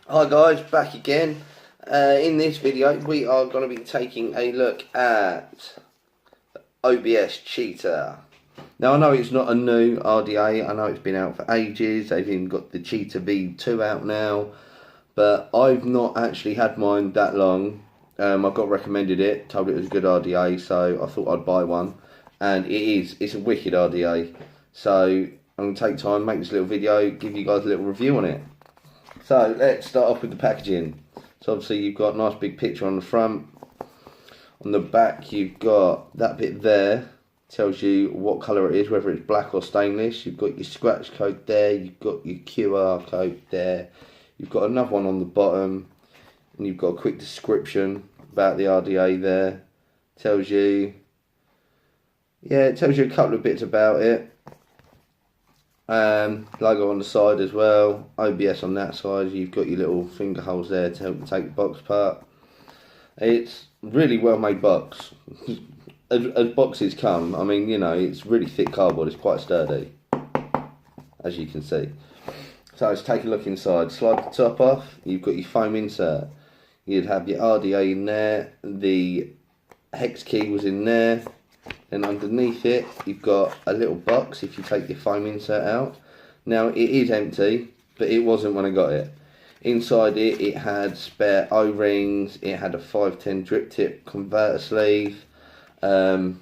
Hi guys, back again. In this video we are going to be taking a look at OBS Cheetah. Now I know it's not a new RDA, I know it's been out for ages, they've even got the Cheetah V2 out now, but I've not actually had mine that long. I got recommended it, told it was a good RDA, so I thought I'd buy one, and it's a wicked RDA. So I'm going to take time, make this little video, give you guys a little review on it. So let's start off with the packaging. So obviously you've got a nice big picture on the front. On the back you've got that bit there, tells you what colour it is, whether it's black or stainless. You've got your scratch code there, you've got your QR code there. You've got another one on the bottom, and you've got a quick description about the RDA there. Tells you, it tells you a couple of bits about it. Logo on the side as well, OBS on that side. You've got your little finger holes there to help you take the box apart. It's really well made box. as boxes come, I mean, you know, it's really thick cardboard, it's quite sturdy, as you can see. So let's take a look inside. Slide the top off, you've got your foam insert. You'd have your RDA in there, the hex key was in there. Then underneath it you've got a little box if you take your foam insert out. Now it is empty, but it wasn't when I got it. Inside it had spare O-rings, it had a 510 drip tip converter sleeve, it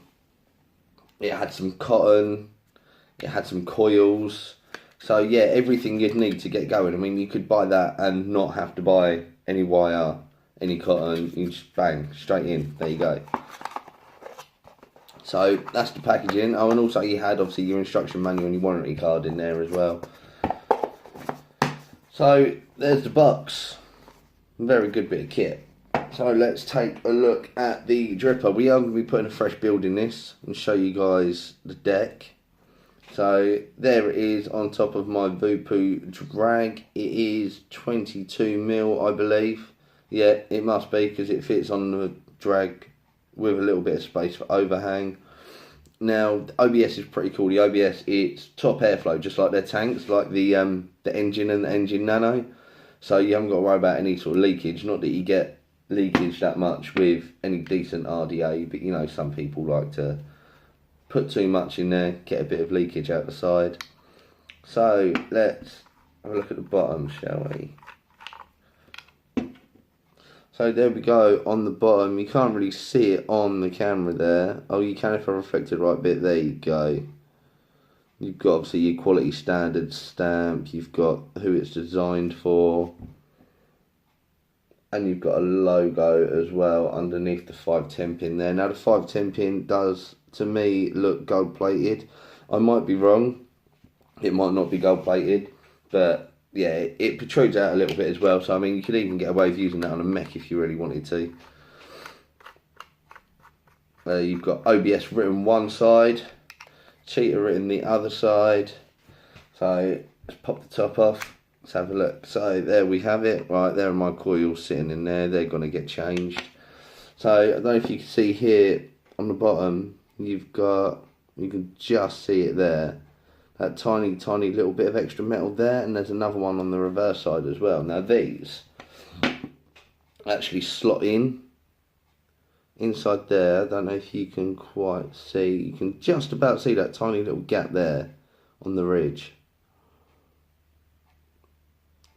had some cotton, it had some coils. So yeah, everything you'd need to get going. I mean, you could buy that and not have to buy any wire, any cotton. You just bang, straight in, there you go. So that's the packaging. Oh, and also you had obviously your instruction manual and your warranty card in there as well. So there's the box. Very good bit of kit. So let's take a look at the dripper. We are going to be putting a fresh build in this and show you guys the deck. So there it is on top of my Vupu drag. It is 22mm, I believe. Yeah, it must be because it fits on the drag with a little bit of space for overhang. Now the OBS is pretty cool. The OBS, it's top airflow, just like their tanks, like the engine and the engine nano. So you haven't got to worry about any sort of leakage. Not that you get leakage that much with any decent RDA, but you know, some people like to put too much in there, get a bit of leakage out the side. So let's have a look at the bottom, shall we? So there we go on the bottom. You can't really see it on the camera there. Oh, you can if I reflect the right bit. There you go. You've got obviously your quality standard stamp. You've got who it's designed for. And you've got a logo as well underneath the 510 pin there. Now the 510 pin does, to me, look gold plated. I might be wrong. It might not be gold plated. But yeah, it protrudes out a little bit as well, so I mean you could even get away with using that on a mech if you really wanted to. You've got OBS written one side, Cheetah written the other side. So let's pop the top off, let's have a look. So there we have it. Right, there are my coils sitting in there, they're going to get changed. So I don't know if you can see here on the bottom, you can just see it there. That tiny little bit of extra metal there, and there's another one on the reverse side as well. Now these actually slot in inside there. I don't know if you can quite see. You can just about see that tiny little gap there on the ridge,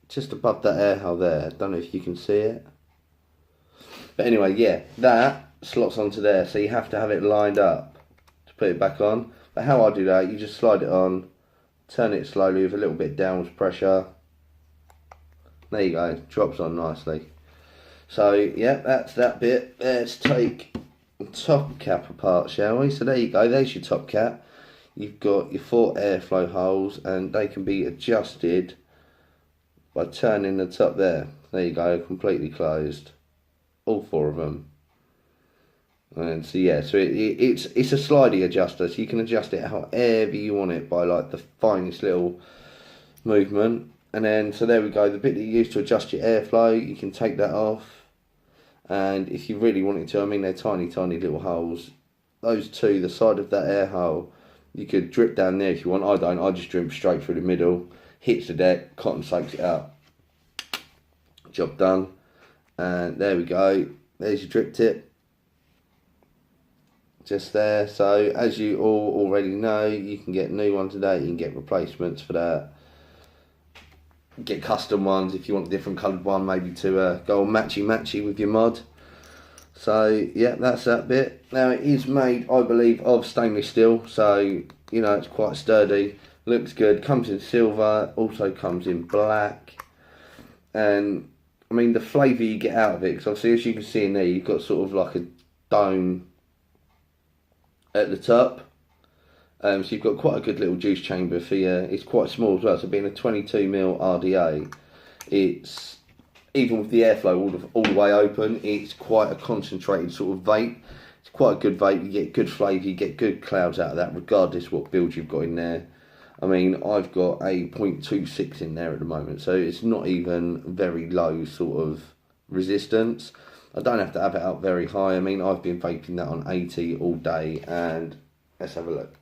just above that air hole there. I don't know if you can see it, but anyway, yeah, that slots onto there, so you have to have it lined up to put it back on. But how I do that, you just slide it on, turn it slowly with a little bit downwards pressure. There you go, drops on nicely. So yeah, that's that bit. Let's take the top cap apart, shall we? So there you go, there's your top cap. You've got your 4 airflow holes, and they can be adjusted by turning the top there. There you go, completely closed. All 4 of them. And so yeah, so it's a slidey adjuster, so you can adjust it however you want it by like the finest little movement. And then so there we go, the bit that you use to adjust your airflow, you can take that off, and if you really wanted to, I mean they're tiny little holes. Those two, the side of that air hole, you could drip down there if you want. I don't, I just drip straight through the middle, hits the deck, cotton soaks it up. Job done. And there we go. There's your drip tip. Just there. So as you all already know, you can get new ones today. You can get replacements for that. Get custom ones if you want a different coloured one, maybe to go on matchy with your mod. So yeah, that's that bit. Now it is made, I believe, of stainless steel, so you know it's quite sturdy, looks good, comes in silver, also comes in black. And I mean the flavour you get out of it, because obviously as you can see in there, you've got sort of like a dome at the top. So you've got quite a good little juice chamber for you. It's quite small as well, so being a 22mm RDA, it's, even with the airflow all the way open, it's quite a concentrated sort of vape. It's quite a good vape, you get good flavour, you get good clouds out of that, regardless what build you've got in there. I mean, I've got a 0.26 in there at the moment, so it's not even very low sort of resistance. I don't have to have it out very high. I mean, I've been vaping that on 80 all day, and let's have a look.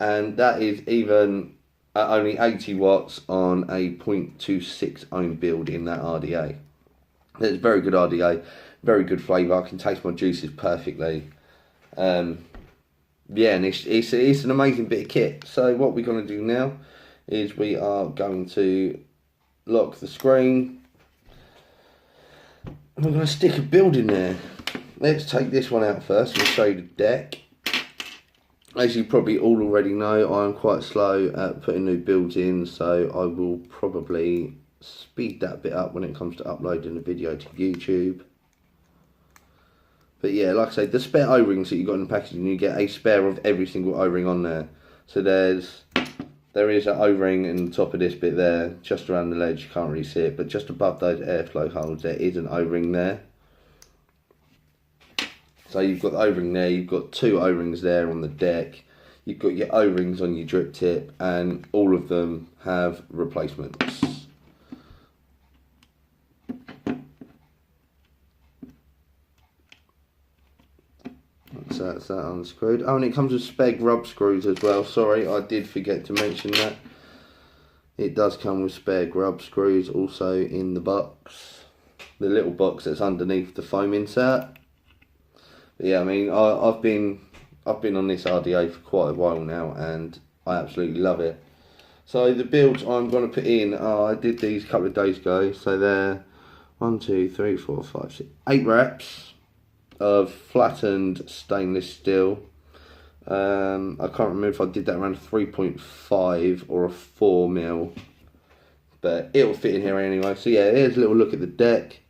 And that is even at only 80 watts on a 0.26 ohm build in that RDA. It's very good RDA, very good flavour. I can taste my juices perfectly. Yeah, and it's an amazing bit of kit. So what we're going to do now is we are going to lock the screen. And we're going to stick a build in there. Let's take this one out first. We'll show you the deck. As you probably all already know, I'm quite slow at putting new builds in, so I will probably speed that bit up when it comes to uploading a video to YouTube. But yeah, like I say, the spare O-rings that you got in the packaging, you get a spare of every single O-ring on there. So there is an O-ring in the top of this bit there, just around the ledge, you can't really see it, but just above those airflow holes there is an O-ring there. So you've got the O-ring there, you've got two O-rings there on the deck, you've got your O-rings on your drip tip, and all of them have replacements. So that's that unscrewed. Oh, and it comes with spare grub screws as well. Sorry, I did forget to mention that. It does come with spare grub screws also in the box. The little box that's underneath the foam insert. Yeah, I mean, I've been on this RDA for quite a while now, and I absolutely love it. So the builds I'm going to put in are, I did these a couple of days ago, so they're 1, 2, 3, 4, 5, 6, 8 reps of flattened stainless steel. I can't remember if I did that around a 3.5 or a 4mm, but it'll fit in here anyway. So yeah, here's a little look at the deck.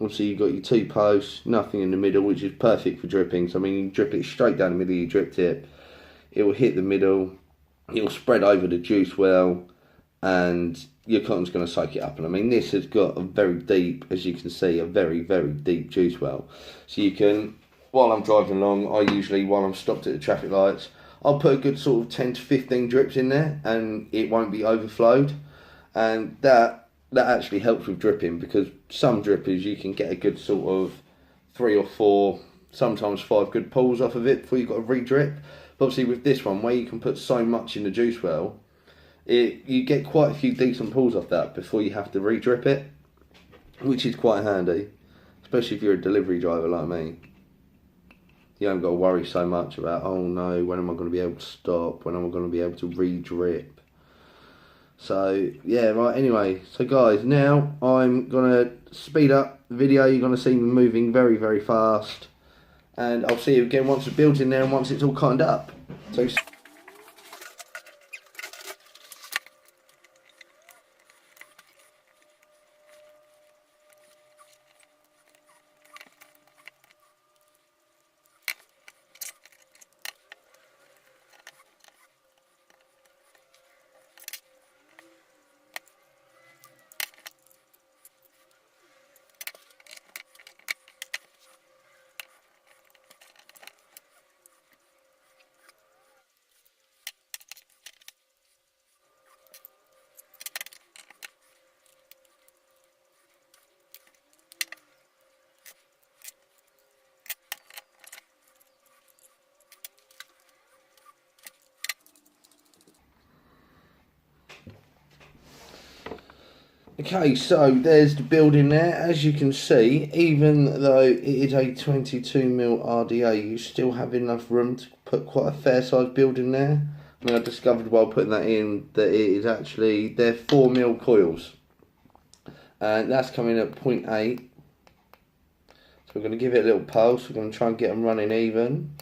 Obviously you've got your two posts, nothing in the middle, which is perfect for dripping. So I mean, you drip it straight down the middle of your drip tip, it will hit the middle, it will spread over the juice well, and your cotton's going to soak it up. And I mean, this has got a very deep, as you can see, a very, very deep juice well. So you can, while I'm driving along, I usually, while I'm stopped at the traffic lights, I'll put a good sort of 10 to 15 drips in there, and it won't be overflowed. And that actually helps with dripping, because some drippers you can get a good sort of 3 or 4, sometimes 5 good pulls off of it before you've got to re-drip. But obviously with this one, where you can put so much in the juice well, you get quite a few decent pulls off that before you have to re-drip it, which is quite handy, especially if you're a delivery driver like me. You haven't got to worry so much about, oh no, when am I going to be able to stop, when am I going to be able to re-drip. So yeah, right, anyway, so guys, now I'm going to speed up the video. You're going to see me moving very, very fast, and I'll see you again once the build's in there and once it's all cottoned up. So Okay, so there's the building there. As you can see, even though it is a 22mm RDA, you still have enough room to put quite a fair sized building there. I mean, I discovered while putting that in that it is actually, they're 4mm coils. And that's coming at 0.8. So we're going to give it a little pulse. We're going to try and get them running even.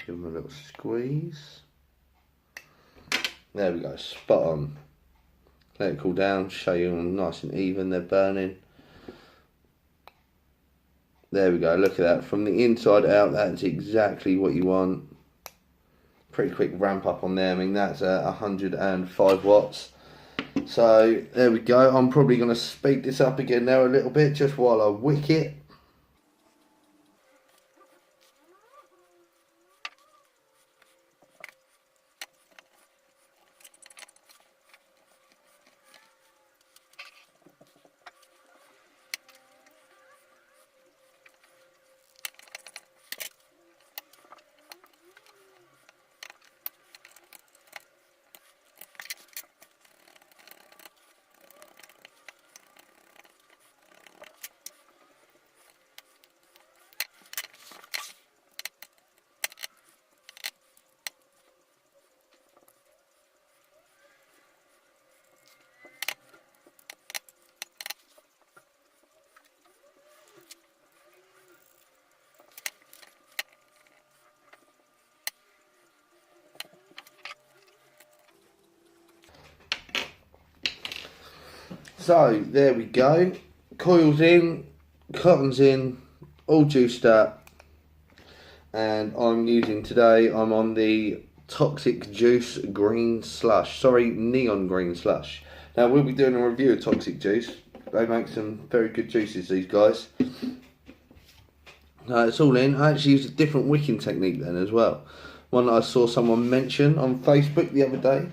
Give them a little squeeze. There we go, spot on. Let it cool down, show you them nice and even, they're burning. There we go, look at that. From the inside out, that's exactly what you want. Pretty quick ramp up on there. I mean, that's 105 watts. So, there we go. I'm probably going to speed this up again now a little bit, just while I wick it. So, there we go. Coils in, cotton's in, all juiced up. And I'm using today, I'm on the Toxic Juice Green Slush. Sorry, Neon Green Slush. Now, we'll be doing a review of Toxic Juice. They make some very good juices, these guys. It's all in. I actually used a different wicking technique then as well. One that I saw someone mention on Facebook the other day.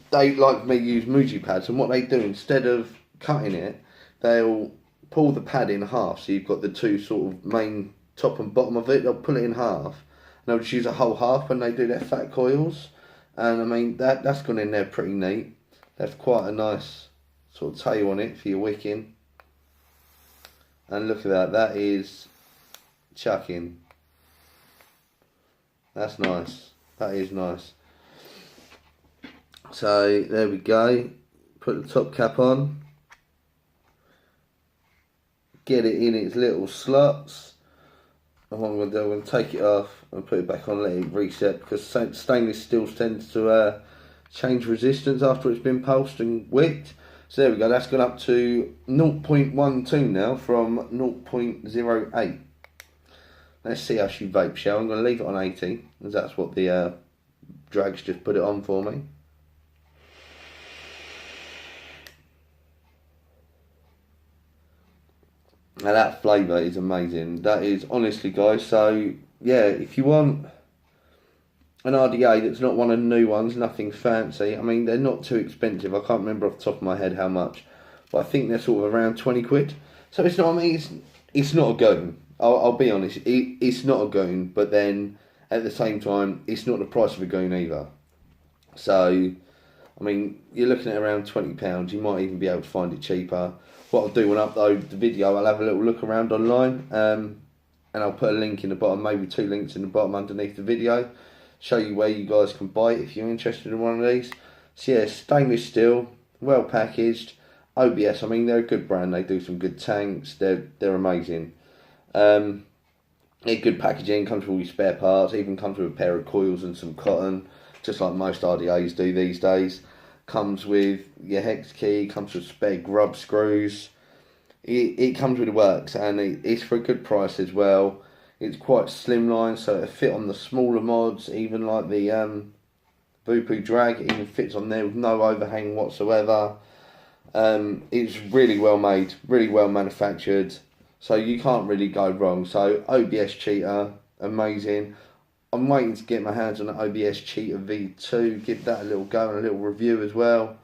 They, like me, use Muji pads, and what they do, instead of cutting it, they'll pull the pad in half, so you've got the two sort of main top and bottom of it. They'll pull it in half, and they'll just use a whole half when they do their fat coils. And I mean, that's gone in there pretty neat. That's quite a nice sort of tail on it for your wicking. And look at that, that is chucking. That's nice, that is nice. So there we go, put the top cap on, get it in its little slots, and what I'm going to do, I'm going to take it off and put it back on, let it reset, because stainless steel tends to change resistance after it's been pulsed and wicked. So there we go, that's gone up to 0.12 now from 0.08. Let's see how she vapes, shall we? I'm going to leave it on 80, as that's what the drag's just put it on for me. Now that flavour is amazing. That is, honestly guys, so yeah, if you want an RDA that's not one of the new ones, nothing fancy, I mean, they're not too expensive. I can't remember off the top of my head how much, but I think they're sort of around 20 quid. So it's not, I mean, it's not a goon. I'll be honest, it's not a goon, but then at the same time, it's not the price of a goon either. So, I mean, you're looking at around £20. You might even be able to find it cheaper. What I'll do when I upload the video, I'll have a little look around online, and I'll put a link in the bottom, maybe 2 links in the bottom underneath the video, show you where you guys can buy it if you're interested in one of these. So yeah, stainless steel, well packaged, OBS. I mean, they're a good brand. They do some good tanks. They're amazing. They're good packaging. Comes with all your spare parts. Even comes with a pair of coils and some cotton, just like most RDAs do these days. comes with your hex key, comes with spare grub screws. It comes with the works, and it's for a good price as well. It's quite slimline, so it'll fit on the smaller mods, even like the Voopoo Drag. It even fits on there with no overhang whatsoever. It's really well made, really well manufactured, so you can't really go wrong. So OBS Cheetah, amazing. I'm waiting to get my hands on the OBS Cheetah V2, give that a little go and a little review as well.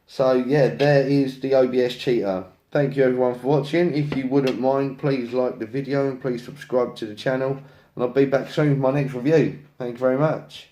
So yeah, there is the OBS Cheetah. Thank you everyone for watching. If you wouldn't mind, please like the video and please subscribe to the channel. And I'll be back soon with my next review. Thank you very much.